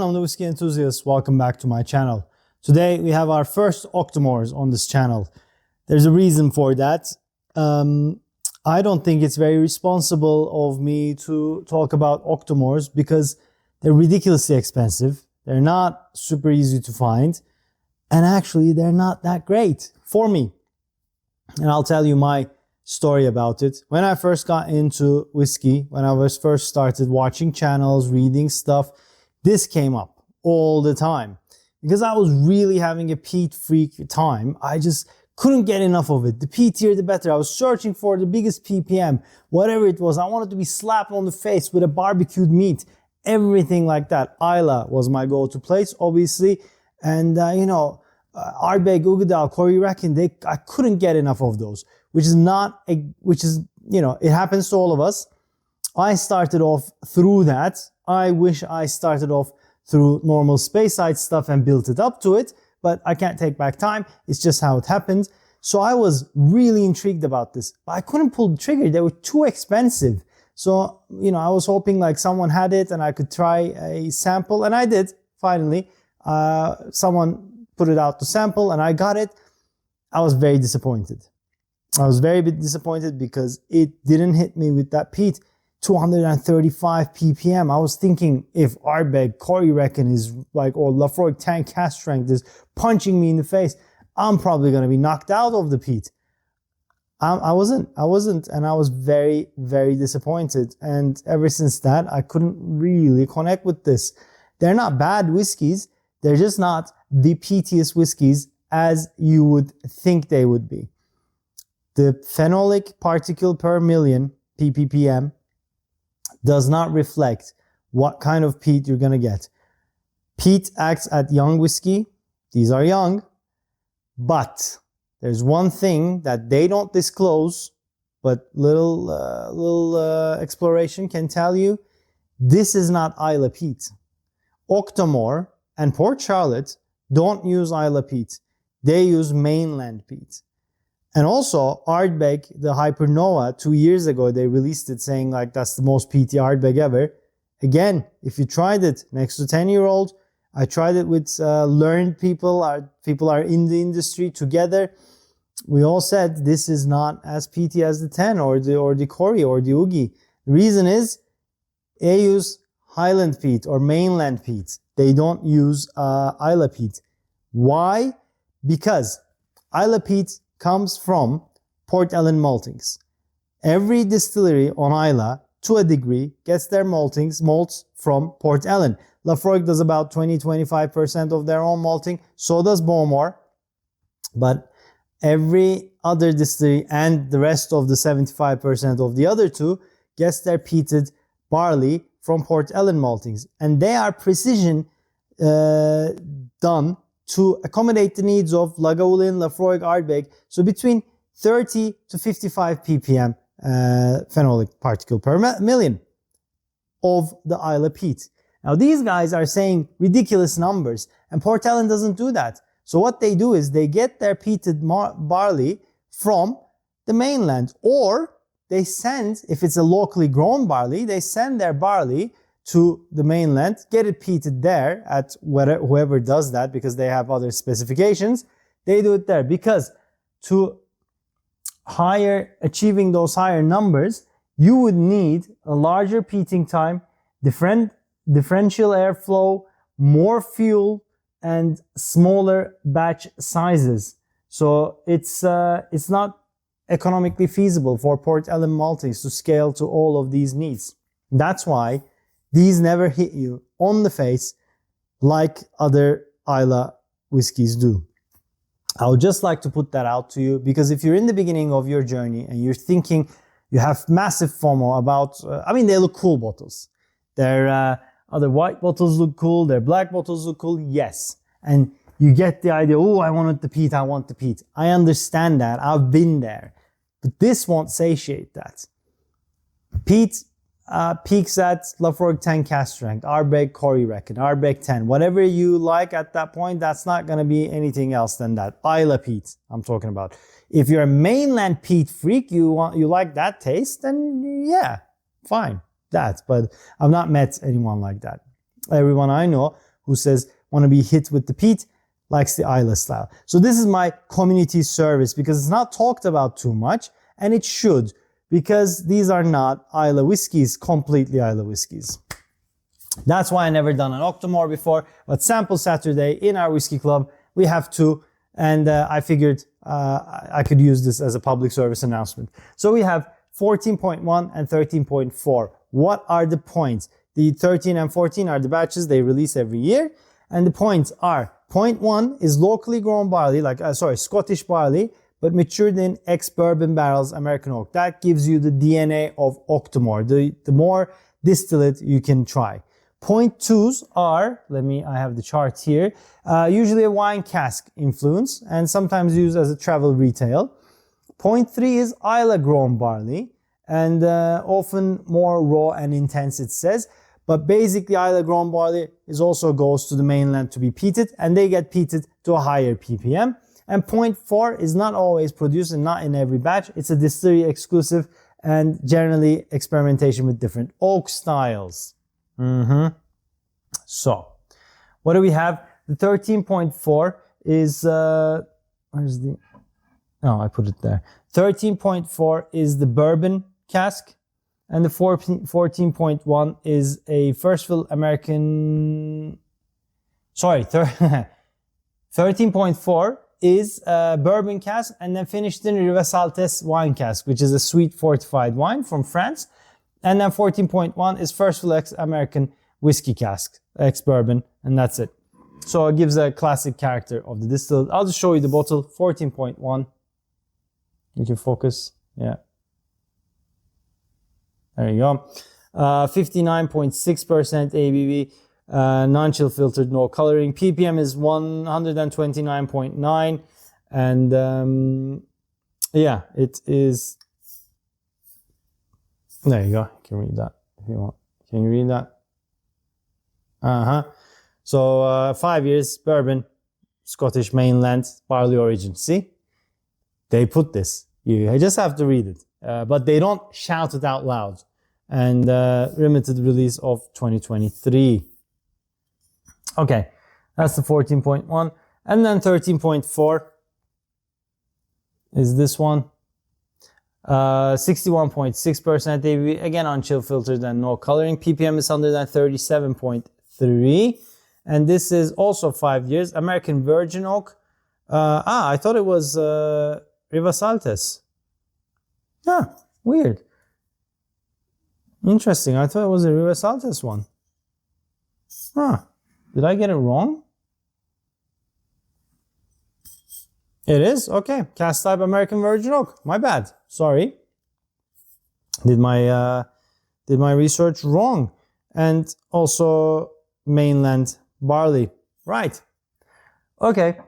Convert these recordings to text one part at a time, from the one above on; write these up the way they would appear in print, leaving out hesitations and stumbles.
I'm the Whiskey Enthusiast. Welcome back to my channel. Today we have our first Octomores on this channel. There's a reason for that. I don't think it's very responsible of me to talk about Octomores because they're ridiculously expensive. They're not super easy to find. And actually, they're not that great for me. And I'll tell you my story about it. When I first got into whiskey, when I was first started watching channels, reading stuff, this came up all the time. Because I was really having a peat freak time. I just couldn't get enough of it. The peatier, the better. I was searching for the biggest ppm, whatever it was. I wanted to be slapped on the face with a barbecued meat, everything like that. Islay was my go-to place, obviously. And, Ardbeg, Ugadal, Corey Reckon, I couldn't get enough of those, it happens to all of us. I started off through that. I wish I started off through normal Speyside stuff and built it up to it, but I can't take back time. It's just how it happened. So I was really intrigued about this, but I couldn't pull the trigger. They were too expensive. So, I was hoping like someone had it and I could try a sample, and I did, finally. Someone put it out to sample and I got it. I was very disappointed. I was very disappointed because it didn't hit me with that peat. 235 ppm. I was thinking if Ardbeg, Corey Reckon is like, or Laphroaig tank cask strength is punching me in the face, I'm probably going to be knocked out of the peat. I wasn't, and I was very, very disappointed. And ever since that, I couldn't really connect with this. They're not bad whiskies. They're just not the peatiest whiskies as you would think they would be. The phenolic particle per million, ppm, does not reflect what kind of peat you're going to get. Peat acts at young whiskey. These are young. But there's one thing that they don't disclose, but little exploration can tell you. This is not Islay peat. Octomore and Port Charlotte don't use Islay peat. They use mainland peat. And also, Ardbeg, the Hypernova, 2 years ago, they released it saying like that's the most peaty Ardbeg ever. Again, if you tried it next to 10-year-old, I tried it with learned people, people are in the industry together. We all said this is not as peaty as the 10 or the Corey or the Ugi. The reason is they use Highland peat or mainland peat. They don't use Islay peat. Why? Because Islay peat comes from Port Ellen maltings. Every distillery on Islay, to a degree, gets their malts from Port Ellen. Laphroaig does about 20-25% of their own malting. So does Bowmore. But every other distillery and the rest of the 75% of the other two gets their peated barley from Port Ellen maltings. And they are precision done to accommodate the needs of Lagavulin, Laphroaig, Ardbeg. So between 30 to 55 ppm phenolic particle per million of the Islay peat. Now these guys are saying ridiculous numbers, and Port Ellen doesn't do that. So what they do is they get their peated barley from the mainland, or they send, if it's a locally grown barley, they send their barley to the mainland, get it peated there at whoever does that, because they have other specifications. They do it there because to achieving those higher numbers, you would need a larger peating time, differential airflow, more fuel, and smaller batch sizes. So it's not economically feasible for Port Ellen maltings to scale to all of these needs. That's why these never hit you on the face like other Islay whiskies do. I would just like to put that out to you, because if you're in the beginning of your journey and you're thinking you have massive FOMO about, they look cool bottles. Their other white bottles look cool, their black bottles look cool, yes. And you get the idea, oh, I want the peat, I want the peat. I understand that, I've been there. But this won't satiate that. Peat peaks at Laphroaig 10 cask strength, Ardbeg, Corey Reckon, Ardbeg 10. Whatever you like at that point, that's not going to be anything else than that. Islay peat, I'm talking about. If you're a mainland peat freak, you like that taste, then yeah, fine, that. But I've not met anyone like that. Everyone I know who says, want to be hit with the peat, likes the Islay style. So this is my community service because it's not talked about too much, and it should, because these are not Islay whiskies, completely Islay whiskies. That's why I never done an Octomore before, but Sample Saturday in our whiskey club, we have two, and I figured I could use this as a public service announcement. So we have 14.1 and 13.4. What are the points? The 13 and 14 are the batches they release every year, and the points are: point 1 is locally grown barley, Scottish barley, but matured in ex-bourbon barrels, American oak. That gives you the DNA of Octomore, the more distillate you can try. Point 2s are, I have the chart here, usually a wine cask influence and sometimes used as a travel retail. Point 3 is Islay grown barley and often more raw and intense, it says. But basically, Islay grown barley also goes to the mainland to be peated, and they get peated to a higher ppm. And point 4 is not always produced and not in every batch. It's a distillery exclusive and generally experimentation with different oak styles. So, what do we have? The 13.4 is, where's the, oh, I put it there. 13.4 is the bourbon cask. And the 14.1 is a first fill American, 13.4 is a bourbon cask and then finished in Rivesaltes wine cask, which is a sweet fortified wine from France. And then 14.1 is first fill American whiskey cask, ex-bourbon, and that's it. So it gives a classic character of the distilled. I'll just show you the bottle, 14.1. You can focus, yeah. There you go. 59.6% ABV, non-chill filtered, no coloring. ppm is 129.9, and yeah, it is. There you go. You can read that if you want. Can you read that? So 5 years bourbon, Scottish mainland, barley origin. See, they put this. You just have to read it, but they don't shout it out loud. And limited release of 2023. Okay, that's the 14.1. And then 13.4 is this one. 61.6% ABV, again on chill filtered and no coloring. ppm is 137.3. And this is also 5 years. American virgin oak. I thought it was Rivesaltes. Yeah, weird. Interesting. I thought it was a Rivesaltes one. Did I get it wrong? It is? Okay. Cast type American virgin oak. My bad. Sorry. Did my research wrong. And also mainland barley. Right. Okay.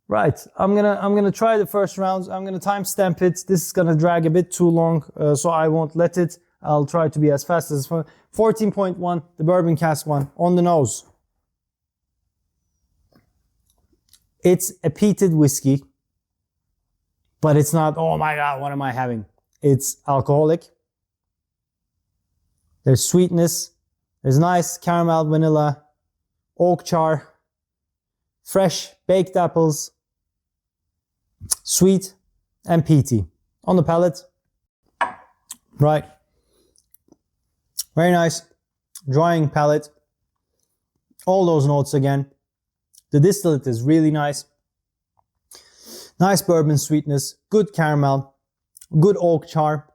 Right. I'm gonna try the first rounds. I'm gonna timestamp it. This is gonna drag a bit too long, so I won't let it. I'll try to be as fast as 14.1, the bourbon cask one, on the nose. It's a peated whiskey, but it's not, oh my God, what am I having? It's alcoholic. There's sweetness. There's nice caramel, vanilla, oak char, fresh baked apples, sweet and peaty. On the palate, right. Very nice, drying palate. All those notes again. The distillate is really nice. Nice bourbon sweetness, good caramel, good oak char,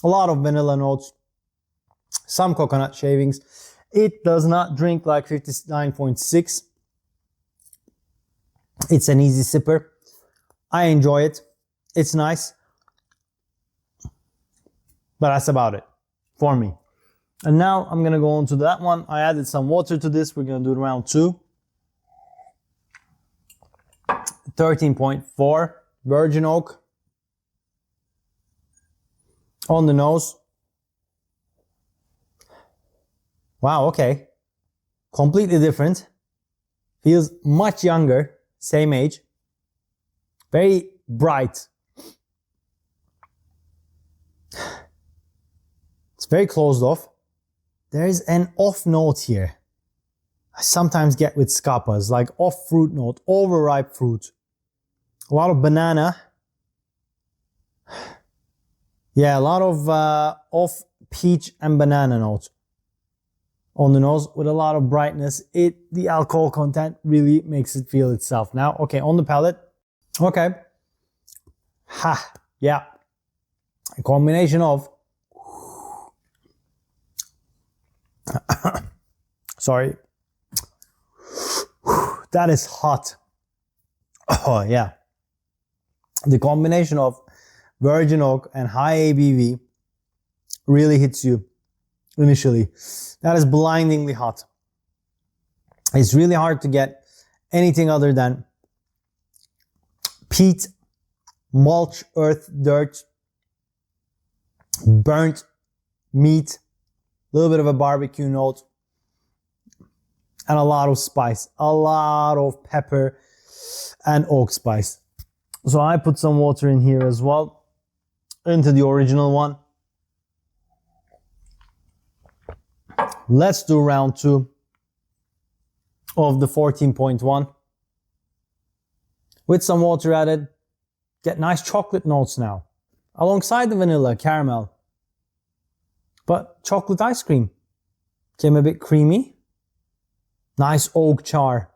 a lot of vanilla notes, some coconut shavings. It does not drink like 59.6. It's an easy sipper. I enjoy it. It's nice. But that's about it for me. And now I'm going to go on to that one. I added some water to this. We're going to do round 2. 13.4 virgin oak. On the nose. Wow, okay. Completely different. Feels much younger. Same age. Very bright. It's very closed off. There is an off note here. I sometimes get with scapas, like off fruit note, overripe fruit. A lot of banana. Yeah, a lot of off peach and banana notes on the nose with a lot of brightness. The alcohol content really makes it feel itself. Now, okay, on the palate. Okay. Ha, yeah. A combination of sorry. That is hot. Oh, yeah. The combination of virgin oak and high ABV really hits you initially. That is blindingly hot. It's really hard to get anything other than peat, mulch, earth, dirt, burnt meat, a little bit of a barbecue note, and a lot of spice, a lot of pepper and oak spice. So I put some water in here as well, into the original one. Let's do round 2 of the 14.1. With some water added, get nice chocolate notes now. Alongside the vanilla, caramel. But chocolate ice cream came a bit creamy. Nice oak char.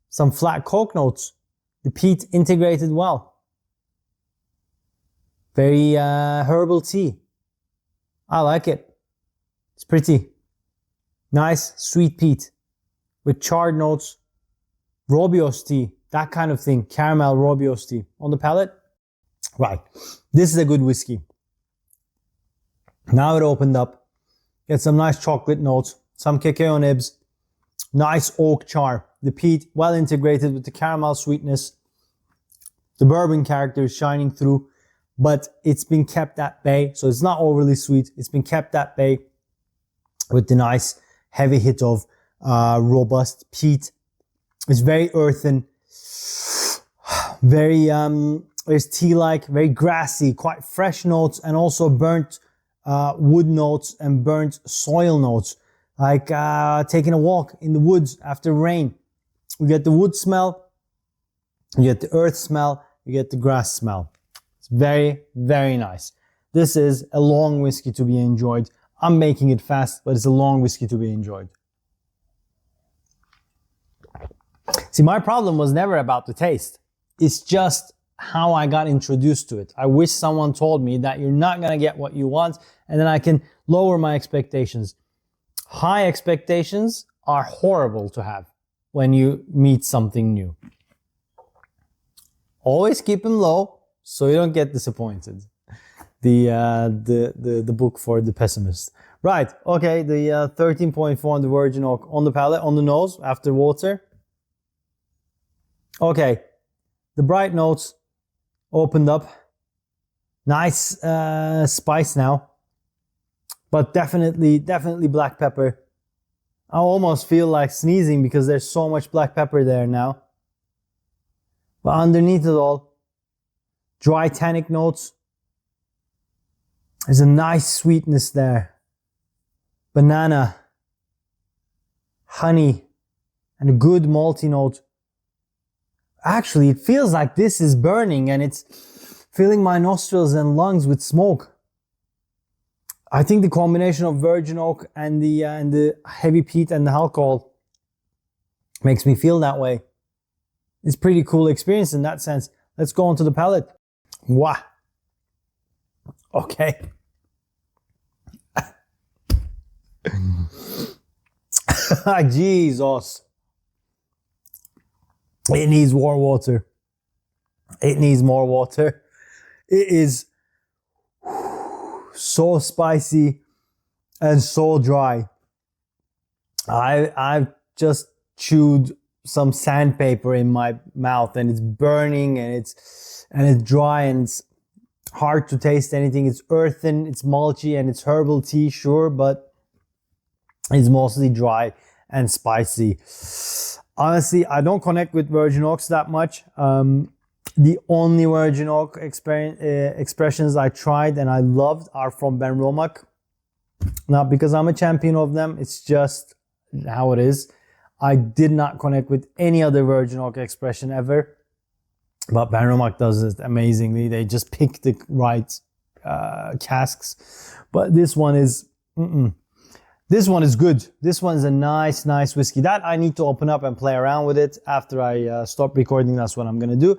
Some flat coke notes. The peat integrated well. Very herbal tea. I like it. It's pretty. Nice sweet peat with charred notes. Robios tea, that kind of thing. Caramel Robios tea. On the palate? Right. This is a good whiskey. Now it opened up. Get some nice chocolate notes. Some cacao nibs. Nice oak char. The peat well integrated with the caramel sweetness. The bourbon character is shining through, but it's been kept at bay. So it's not overly sweet. It's been kept at bay with the nice heavy hit of robust peat. It's very earthen. Very, there's tea-like, very grassy, quite fresh notes, and also burnt wood notes and burnt soil notes. Like taking a walk in the woods after rain. You get the wood smell, you get the earth smell, you get the grass smell. It's very, very nice. This is a long whiskey to be enjoyed. I'm making it fast, but it's a long whiskey to be enjoyed. See, my problem was never about the taste. It's just how I got introduced to it. I wish someone told me that you're not going to get what you want, and then I can lower my expectations. High expectations are horrible to have when you meet something new. Always keep them low so you don't get disappointed. The book for the pessimist. Right, okay, the 13.4 on the virgin oak on the palate, on the nose after water. Okay, the bright notes opened up. Nice spice now. But definitely black pepper. I almost feel like sneezing because there's so much black pepper there now. But underneath it all, dry tannic notes. There's a nice sweetness there. Banana, honey, and a good malty note. Actually, it feels like this is burning and it's filling my nostrils and lungs with smoke. I think the combination of virgin oak and the heavy peat and the alcohol makes me feel that way. It's a pretty cool experience in that sense. Let's go on to the palate. Wow. Okay. Jesus. It needs more water. It needs more water. It is so spicy and so dry. I've just chewed some sandpaper in my mouth and it's burning and it's dry and it's hard to taste anything. It's earthen, it's mulchy, and it's herbal tea, sure, but it's mostly dry and spicy. Honestly, I don't connect with virgin oaks that much. The only virgin oak expressions I tried and I loved are from Ben Romack. Not because I'm a champion of them, it's just how it is. I did not connect with any other virgin oak expression ever. But Benromach does it amazingly. They just pick the right casks. But this one is... This one is good. This one's a nice whiskey. That I need to open up and play around with it after I stop recording. That's what I'm going to do.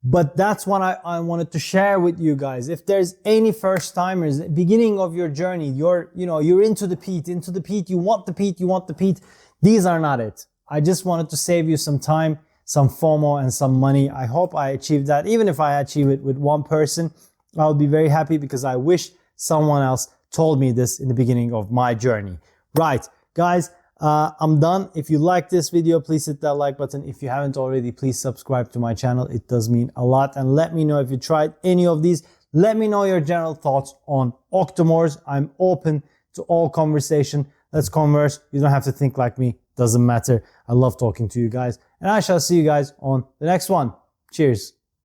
But that's what I wanted to share with you guys. If there's any first timers, beginning of your journey, you're into the peat, you want the peat. These are not it. I just wanted to save you some time, some FOMO and some money. I hope I achieved that. Even if I achieve it with one person, I'll be very happy because I wish someone else told me this in the beginning of my journey. Right, guys, I'm done. If you like this video, please hit that like button. If you haven't already, please subscribe to my channel. It does mean a lot. And let me know if you tried any of these. Let me know your general thoughts on Octomores. I'm open to all conversation. Let's converse. You don't have to think like me. Doesn't matter. I love talking to you guys. And I shall see you guys on the next one. Cheers.